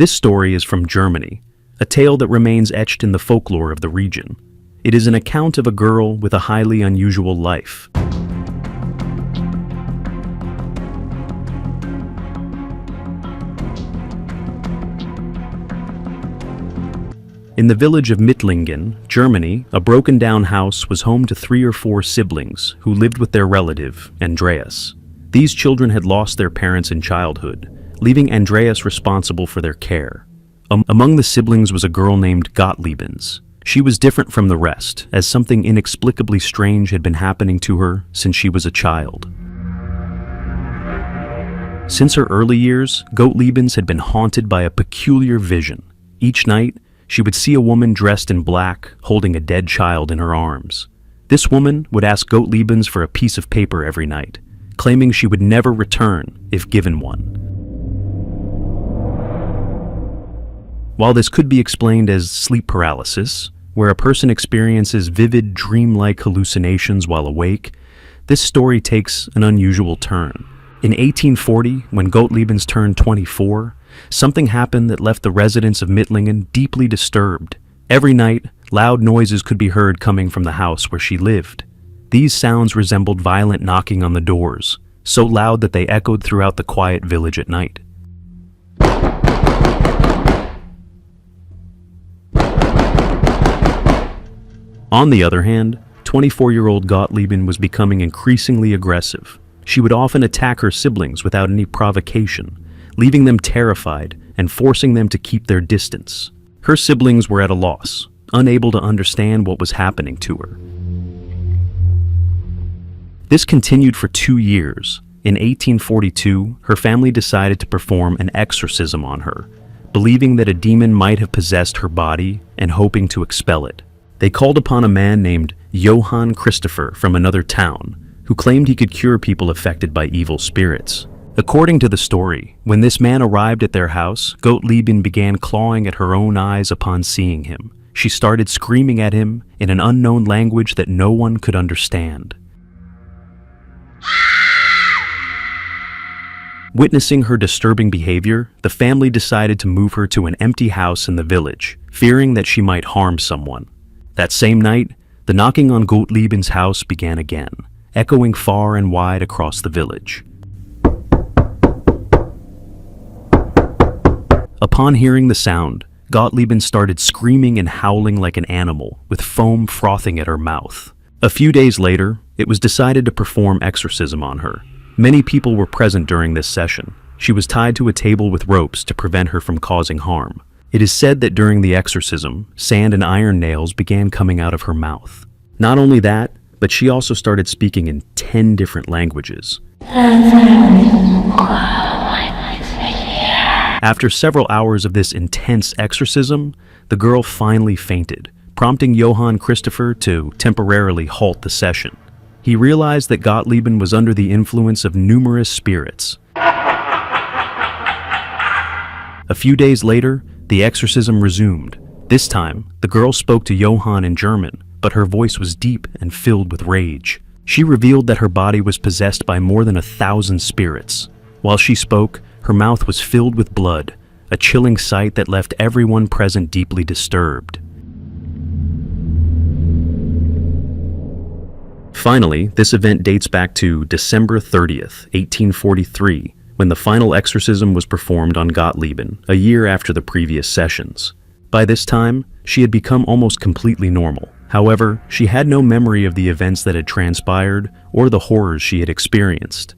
This story is from Germany, a tale that remains etched in the folklore of the region. It is an account of a girl with a highly unusual life. In the village of Mittlingen, Germany, a broken-down house was home to 3 or 4 siblings who lived with their relative, Andreas. These children had lost their parents in childhood, leaving Andreas responsible for their care. Among the siblings was a girl named Gottlieben. She was different from the rest, as something inexplicably strange had been happening to her since she was a child. Since her early years, Gottlieben had been haunted by a peculiar vision. Each night, she would see a woman dressed in black, holding a dead child in her arms. This woman would ask Gottlieben for a piece of paper every night, claiming she would never return if given one. While this could be explained as sleep paralysis, where a person experiences vivid, dreamlike hallucinations while awake, this story takes an unusual turn. In 1840, when Gottlieben turned 24, something happened that left the residents of Mittlingen deeply disturbed. Every night, loud noises could be heard coming from the house where she lived. These sounds resembled violent knocking on the doors, so loud that they echoed throughout the quiet village at night. On the other hand, 24-year-old Gottlieben was becoming increasingly aggressive. She would often attack her siblings without any provocation, leaving them terrified and forcing them to keep their distance. Her siblings were at a loss, unable to understand what was happening to her. This continued for 2 years. In 1842, her family decided to perform an exorcism on her, believing that a demon might have possessed her body and hoping to expel it. They called upon a man named Johann Christopher from another town, who claimed he could cure people affected by evil spirits. According to the story, when this man arrived at their house, Gottlieben began clawing at her own eyes upon seeing him. She started screaming at him in an unknown language that no one could understand. Witnessing her disturbing behavior, the family decided to move her to an empty house in the village, fearing that she might harm someone. That same night, the knocking on Gottlieben's house began again, echoing far and wide across the village. Upon hearing the sound, Gottlieben started screaming and howling like an animal, with foam frothing at her mouth. A few days later, it was decided to perform exorcism on her. Many people were present during this session. She was tied to a table with ropes to prevent her from causing harm. It is said that during the exorcism, sand and iron nails began coming out of her mouth. Not only that, but she also started speaking in 10 different languages. After several hours of this intense exorcism, the girl finally fainted, prompting Johann Christopher to temporarily halt the session. He realized that Gottlieben was under the influence of numerous spirits. A few days later, the exorcism resumed. This time, the girl spoke to Johann in German, but her voice was deep and filled with rage. She revealed that her body was possessed by more than 1,000 spirits. While she spoke, her mouth was filled with blood, a chilling sight that left everyone present deeply disturbed. Finally, this event dates back to December 30th, 1843, when the final exorcism was performed on Gottlieben, a year after the previous sessions. By this time, she had become almost completely normal. However, she had no memory of the events that had transpired or the horrors she had experienced.